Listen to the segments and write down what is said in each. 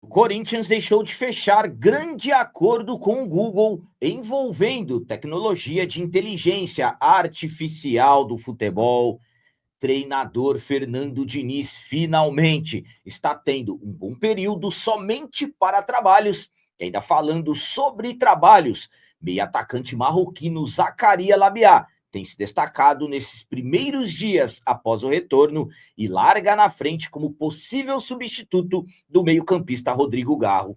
Corinthians deixou de fechar grande acordo com o Google envolvendo tecnologia de inteligência artificial do futebol. Treinador Fernando Diniz finalmente está tendo um bom período somente para trabalhos. E ainda falando sobre trabalhos, meio atacante marroquino Zakaria Labiá tem se destacado nesses primeiros dias após o retorno e larga na frente como possível substituto do meio-campista Rodrigo Garro.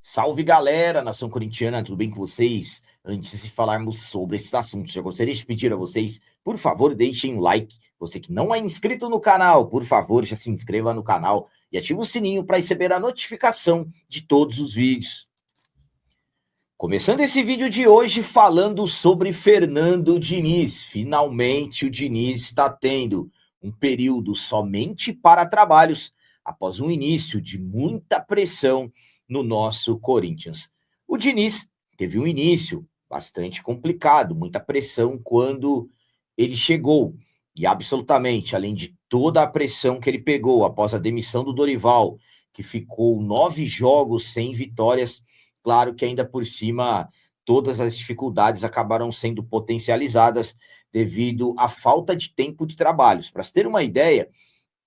Salve galera, nação corintiana, tudo bem com vocês? Antes de falarmos sobre esses assuntos, eu gostaria de pedir a vocês, por favor, deixem um like. Você que não é inscrito no canal, por favor, já se inscreva no canal e ative o sininho para receber a notificação de todos os vídeos. Começando esse vídeo de hoje falando sobre Fernando Diniz. Finalmente o Diniz está tendo um período somente para trabalhos após um início de muita pressão no nosso Corinthians. O Diniz teve um início bastante complicado, muita pressão quando ele chegou. E absolutamente, além de toda a pressão que ele pegou após a demissão do Dorival, que ficou 9 jogos sem vitórias, claro que ainda por cima todas as dificuldades acabaram sendo potencializadas devido à falta de tempo de trabalhos. Para se ter uma ideia,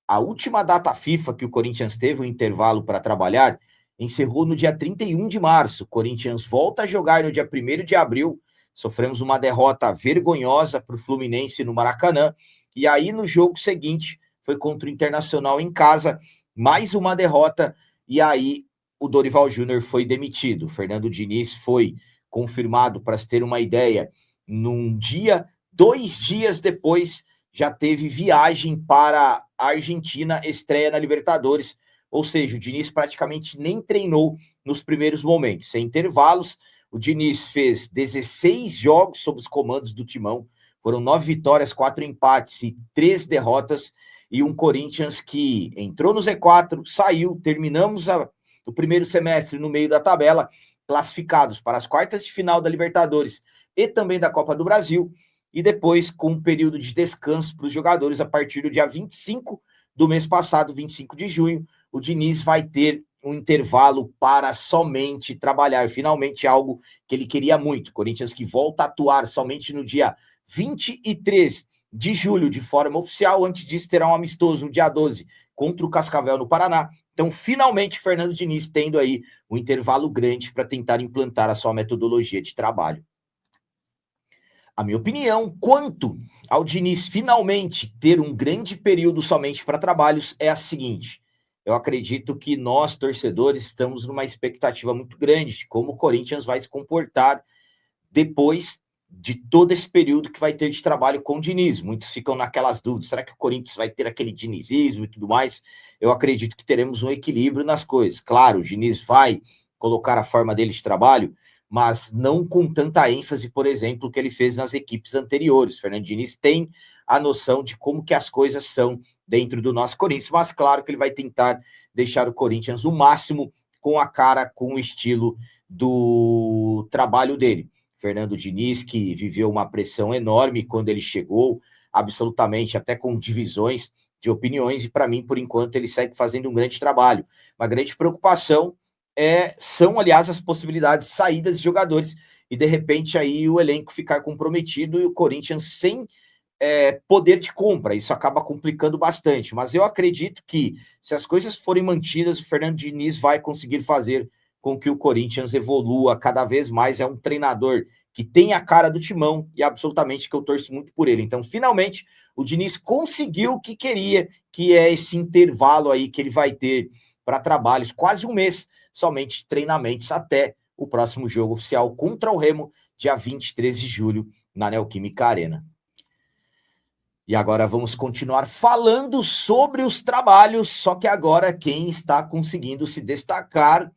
a última data FIFA que o Corinthians teve um intervalo para trabalhar encerrou no dia 31 de março. O Corinthians volta a jogar no dia 1º de abril. Sofremos uma derrota vergonhosa para o Fluminense no Maracanã. E aí, no jogo seguinte, foi contra o Internacional em casa, mais uma derrota. E aí, o Dorival Júnior foi demitido. O Fernando Diniz foi confirmado, para se ter uma ideia, num dia, 2 dias depois, já teve viagem para a Argentina, estreia na Libertadores. Ou seja, o Diniz praticamente nem treinou nos primeiros momentos. Sem intervalos, o Diniz fez 16 jogos sob os comandos do Timão. Foram 9 vitórias, 4 empates e 3 derrotas. E um Corinthians que entrou no Z4, saiu, terminamos o primeiro semestre no meio da tabela, classificados para as quartas de final da Libertadores e também da Copa do Brasil. E depois com um período de descanso para os jogadores a partir do dia 25 do mês passado, 25 de junho, o Diniz vai ter um intervalo para somente trabalhar, finalmente algo que ele queria muito. Corinthians que volta a atuar somente no dia 23 de julho de forma oficial, antes disso terá um amistoso no dia 12 contra o Cascavel no Paraná. Então, finalmente, Fernando Diniz tendo aí um intervalo grande para tentar implantar a sua metodologia de trabalho. A minha opinião quanto ao Diniz finalmente ter um grande período somente para trabalhos é a seguinte: eu acredito que nós, torcedores, estamos numa expectativa muito grande de como o Corinthians vai se comportar depois de todo esse período que vai ter de trabalho com o Diniz. Muitos ficam naquelas dúvidas, será que o Corinthians vai ter aquele dinizismo e tudo mais? Eu acredito que teremos um equilíbrio nas coisas. Claro, o Diniz vai colocar a forma dele de trabalho, mas não com tanta ênfase, por exemplo, que ele fez nas equipes anteriores. Fernando Diniz tem a noção de como que as coisas são dentro do nosso Corinthians, mas claro que ele vai tentar deixar o Corinthians o máximo com a cara, com o estilo do trabalho dele. Fernando Diniz, que viveu uma pressão enorme quando ele chegou, absolutamente, até com divisões de opiniões, e para mim, por enquanto, ele segue fazendo um grande trabalho. Uma grande preocupação são, aliás, as possibilidades de saídas de jogadores e, de repente, aí o elenco ficar comprometido e o Corinthians sem poder de compra. Isso acaba complicando bastante. Mas eu acredito que, se as coisas forem mantidas, o Fernando Diniz vai conseguir fazer com que o Corinthians evolua cada vez mais. É um treinador que tem a cara do Timão e absolutamente que eu torço muito por ele. Então, finalmente, o Diniz conseguiu o que queria, que é esse intervalo aí que ele vai ter para trabalhos, quase um mês somente de treinamentos até o próximo jogo oficial contra o Remo, dia 23 de julho, na Neoquímica Arena. E agora vamos continuar falando sobre os trabalhos, só que agora quem está conseguindo se destacar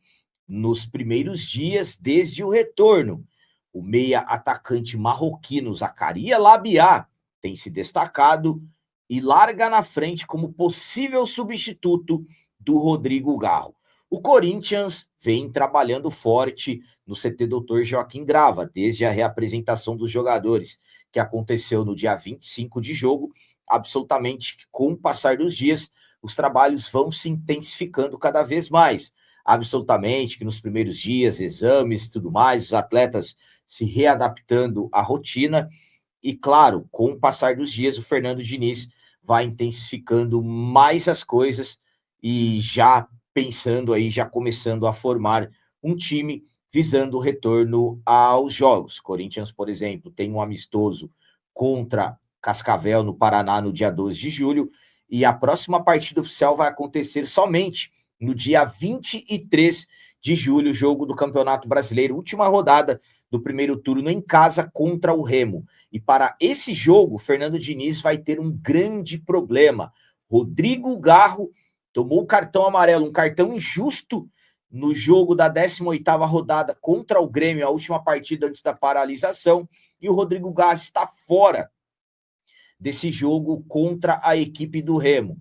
nos primeiros dias desde o retorno. O meia atacante marroquino Zakaria Labiá tem se destacado e larga na frente como possível substituto do Rodrigo Garro. O Corinthians vem trabalhando forte no CT Dr. Joaquim Grava, desde a reapresentação dos jogadores, que aconteceu no dia 25 de jogo. Absolutamente, com o passar dos dias, os trabalhos vão se intensificando cada vez mais. Absolutamente que nos primeiros dias, exames e tudo mais, os atletas se readaptando à rotina. E claro, com o passar dos dias, o Fernando Diniz vai intensificando mais as coisas e já pensando aí, já começando a formar um time visando o retorno aos jogos. Corinthians, por exemplo, tem um amistoso contra Cascavel, no Paraná, no dia 12 de julho, e a próxima partida oficial vai acontecer somente no dia 23 de julho, jogo do Campeonato Brasileiro, última rodada do primeiro turno em casa contra o Remo. E para esse jogo, Fernando Diniz vai ter um grande problema. Rodrigo Garro tomou o cartão amarelo, um cartão injusto no jogo da 18ª rodada contra o Grêmio, a última partida antes da paralisação, e o Rodrigo Garro está fora desse jogo contra a equipe do Remo.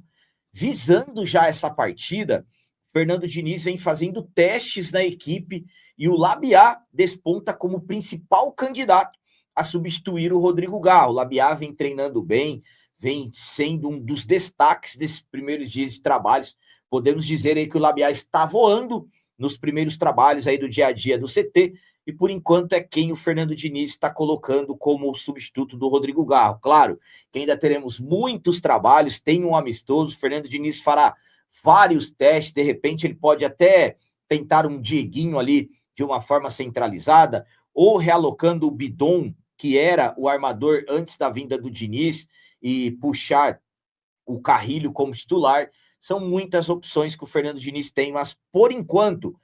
Visando já essa partida, Fernando Diniz vem fazendo testes na equipe e o Labiá desponta como principal candidato a substituir o Rodrigo Garro. O Labiá vem treinando bem, vem sendo um dos destaques desses primeiros dias de trabalhos. Podemos dizer aí que o Labiá está voando nos primeiros trabalhos aí do dia a dia do CT, e por enquanto é quem o Fernando Diniz está colocando como substituto do Rodrigo Garro. Claro que ainda teremos muitos trabalhos, tem um amistoso, o Fernando Diniz fará vários testes, de repente ele pode até tentar um Dieguinho ali de uma forma centralizada, ou realocando o Bidon, que era o armador antes da vinda do Diniz, e puxar o Carrilho como titular. São muitas opções que o Fernando Diniz tem, mas por enquanto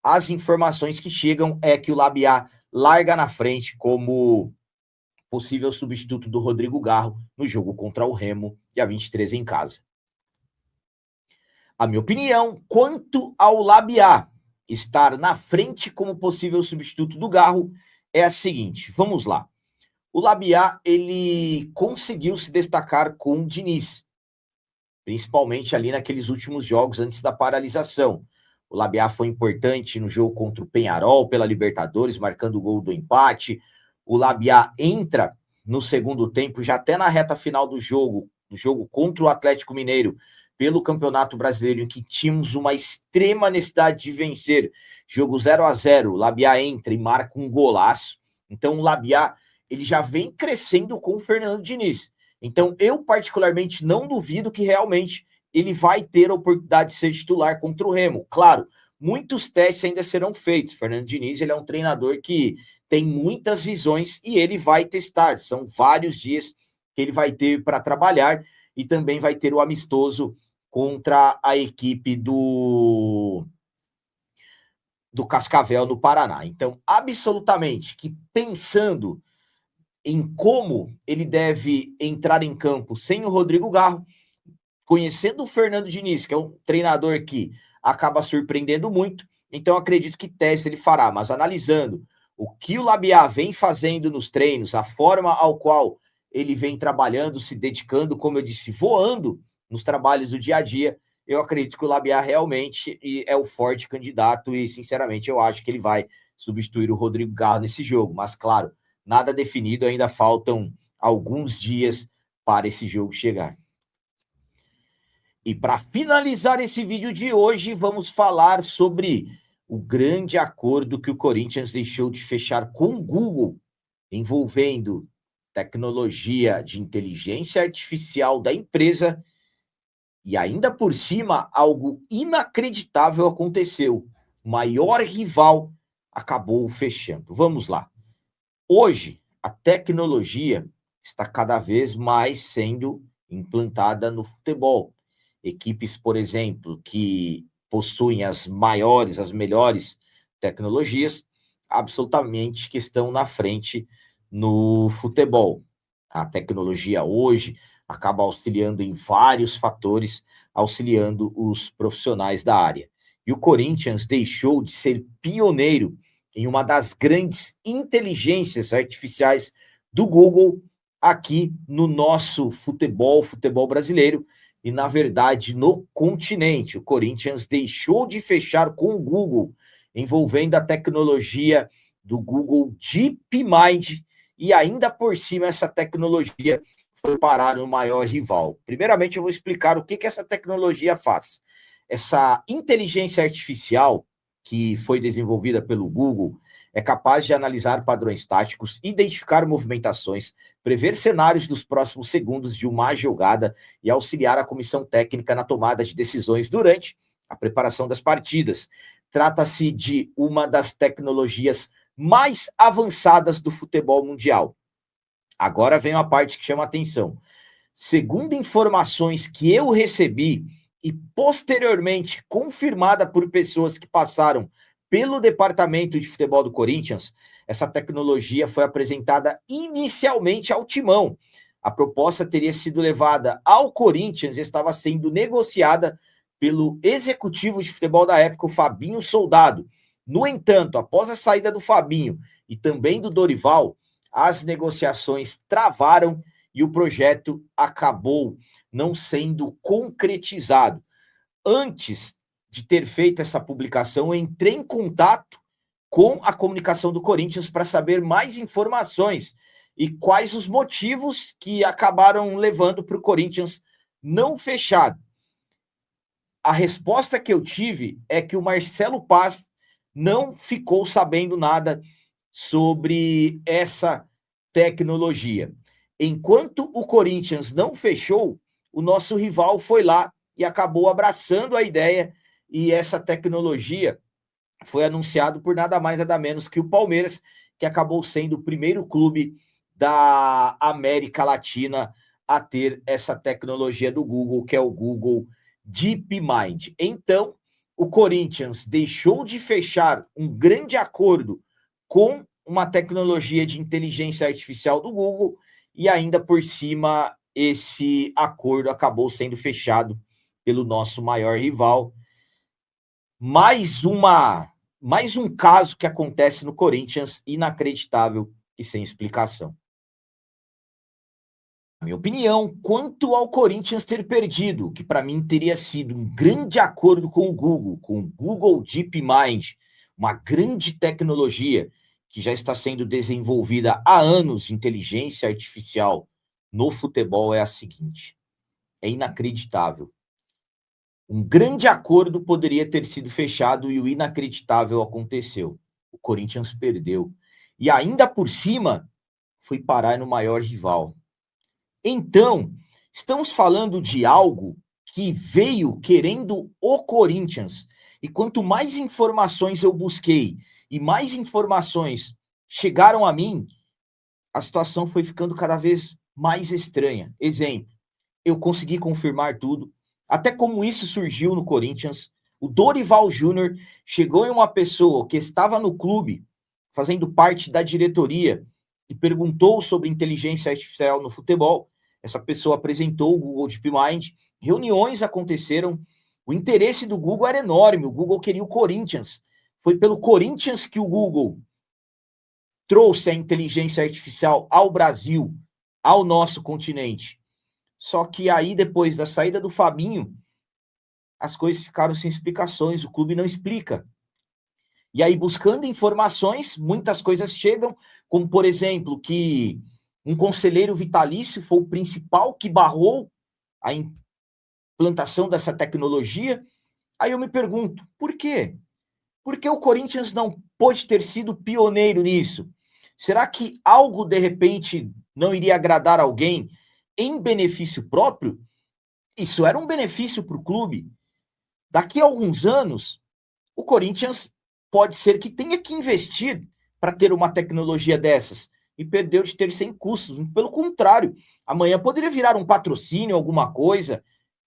as informações que chegam é que o Labiá larga na frente como possível substituto do Rodrigo Garro no jogo contra o Remo, dia 23 em casa. A minha opinião quanto ao Labiá estar na frente como possível substituto do Garro é a seguinte, vamos lá. O Labiá, ele conseguiu se destacar com o Diniz, principalmente ali naqueles últimos jogos antes da paralisação. O Labiá foi importante no jogo contra o Peñarol pela Libertadores, marcando o gol do empate. O Labiá entra no segundo tempo, já até na reta final do jogo contra o Atlético Mineiro, pelo Campeonato Brasileiro, em que tínhamos uma extrema necessidade de vencer. Jogo 0-0, o Labiá entra e marca um golaço. Então o Labiá, ele já vem crescendo com o Fernando Diniz. Então eu particularmente não duvido que realmente ele vai ter a oportunidade de ser titular contra o Remo. Claro, muitos testes ainda serão feitos. Fernando Diniz, ele é um treinador que tem muitas visões e ele vai testar. São vários dias que ele vai ter para trabalhar e também vai ter o amistoso contra a equipe do Cascavel, no Paraná. Então, absolutamente que pensando em como ele deve entrar em campo sem o Rodrigo Garro, conhecendo o Fernando Diniz, que é um treinador que acaba surpreendendo muito, então acredito que teste ele fará, mas analisando o que o Labiá vem fazendo nos treinos, a forma ao qual ele vem trabalhando, se dedicando, como eu disse, voando nos trabalhos do dia a dia, eu acredito que o Labiá realmente é o forte candidato e, sinceramente, eu acho que ele vai substituir o Rodrigo Garro nesse jogo, mas, claro, nada definido, ainda faltam alguns dias para esse jogo chegar. E para finalizar esse vídeo de hoje, vamos falar sobre o grande acordo que o Corinthians deixou de fechar com o Google, envolvendo tecnologia de inteligência artificial da empresa, e ainda por cima, algo inacreditável aconteceu. O maior rival acabou fechando. Vamos lá. Hoje, a tecnologia está cada vez mais sendo implantada no futebol. Equipes, por exemplo, que possuem as maiores, as melhores tecnologias, absolutamente que estão na frente no futebol. A tecnologia hoje acaba auxiliando em vários fatores, auxiliando os profissionais da área. E o Corinthians deixou de ser pioneiro em uma das grandes inteligências artificiais do Google aqui no nosso futebol brasileiro, e, na verdade, no continente. O Corinthians deixou de fechar com o Google, envolvendo a tecnologia do Google DeepMind, e ainda por cima essa tecnologia foi parar no maior rival. Primeiramente, eu vou explicar o que essa tecnologia faz. Essa inteligência artificial que foi desenvolvida pelo Google é capaz de analisar padrões táticos, identificar movimentações, prever cenários dos próximos segundos de uma jogada e auxiliar a comissão técnica na tomada de decisões durante a preparação das partidas. Trata-se de uma das tecnologias mais avançadas do futebol mundial. Agora vem uma parte que chama a atenção. Segundo informações que eu recebi e posteriormente confirmada por pessoas que passaram pelo departamento de futebol do Corinthians, essa tecnologia foi apresentada inicialmente ao Timão. A proposta teria sido levada ao Corinthians e estava sendo negociada pelo executivo de futebol da época, o Fabinho Soldado. No entanto, após a saída do Fabinho e também do Dorival, as negociações travaram e o projeto acabou não sendo concretizado. Antes de ter feito essa publicação, eu entrei em contato com a comunicação do Corinthians para saber mais informações e quais os motivos que acabaram levando para o Corinthians não fechar. A resposta que eu tive é que o Marcelo Paz não ficou sabendo nada sobre essa tecnologia. Enquanto o Corinthians não fechou, o nosso rival foi lá e acabou abraçando a ideia, e essa tecnologia foi anunciado por nada mais nada menos que o Palmeiras, que acabou sendo o primeiro clube da América Latina a ter essa tecnologia do Google, que é o Google DeepMind. Então, o Corinthians deixou de fechar um grande acordo com uma tecnologia de inteligência artificial do Google e ainda por cima esse acordo acabou sendo fechado pelo nosso maior rival. Mais um caso que acontece no Corinthians inacreditável e sem explicação. Na minha opinião, quanto ao Corinthians ter perdido, que para mim teria sido um grande acordo com o Google DeepMind, uma grande tecnologia que já está sendo desenvolvida há anos de inteligência artificial no futebol, é a seguinte: é inacreditável. Um grande acordo poderia ter sido fechado e o inacreditável aconteceu. O Corinthians perdeu. E ainda por cima, foi parar no maior rival. Então, estamos falando de algo que veio querendo o Corinthians. E quanto mais informações eu busquei e mais informações chegaram a mim, a situação foi ficando cada vez mais estranha. Exemplo, eu consegui confirmar tudo, até como isso surgiu no Corinthians. O Dorival Júnior chegou em uma pessoa que estava no clube, fazendo parte da diretoria, e perguntou sobre inteligência artificial no futebol. Essa pessoa apresentou o Google DeepMind, reuniões aconteceram, o interesse do Google era enorme, o Google queria o Corinthians. Foi pelo Corinthians que o Google trouxe a inteligência artificial ao Brasil, ao nosso continente. Só que aí, depois da saída do Fabinho, as coisas ficaram sem explicações, o clube não explica. E aí, buscando informações, muitas coisas chegam, como, por exemplo, que um conselheiro vitalício foi o principal que barrou a implantação dessa tecnologia. Aí eu me pergunto, por quê? Por que o Corinthians não pôde ter sido pioneiro nisso? Será que algo, de repente, não iria agradar alguém em benefício próprio? Isso era um benefício para o clube. Daqui a alguns anos, o Corinthians pode ser que tenha que investir para ter uma tecnologia dessas e perdeu de ter sem custos. Pelo contrário, amanhã poderia virar um patrocínio, alguma coisa,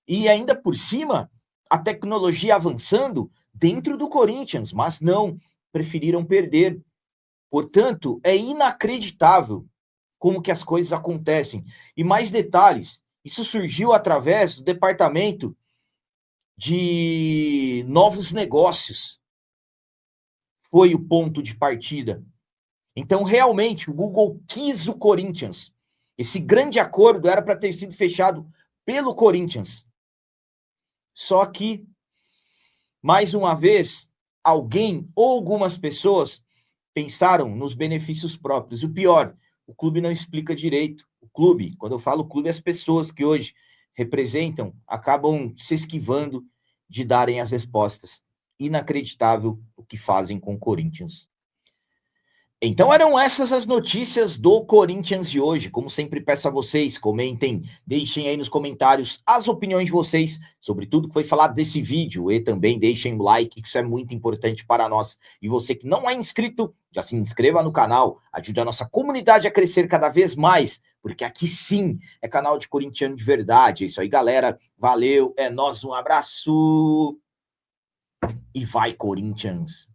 e ainda por cima, a tecnologia avançando dentro do Corinthians, mas não, preferiram perder. Portanto, é inacreditável como que as coisas acontecem. E mais detalhes, isso surgiu através do departamento de novos negócios. Foi o ponto de partida. Então, realmente, o Google quis o Corinthians. Esse grande acordo era para ter sido fechado pelo Corinthians. Só que, mais uma vez, alguém ou algumas pessoas pensaram nos benefícios próprios. O pior, o clube não explica direito. O clube, quando eu falo clube, as pessoas que hoje representam acabam se esquivando de darem as respostas. Inacreditável o que fazem com o Corinthians. Então eram essas as notícias do Corinthians de hoje. Como sempre peço a vocês, comentem, deixem aí nos comentários as opiniões de vocês sobre tudo que foi falado desse vídeo e também deixem o like, que isso é muito importante para nós. E você que não é inscrito, já se inscreva no canal, ajude a nossa comunidade a crescer cada vez mais, porque aqui sim é canal de corintiano de verdade. É isso aí, galera. Valeu, é nóis, um abraço e vai, Corinthians!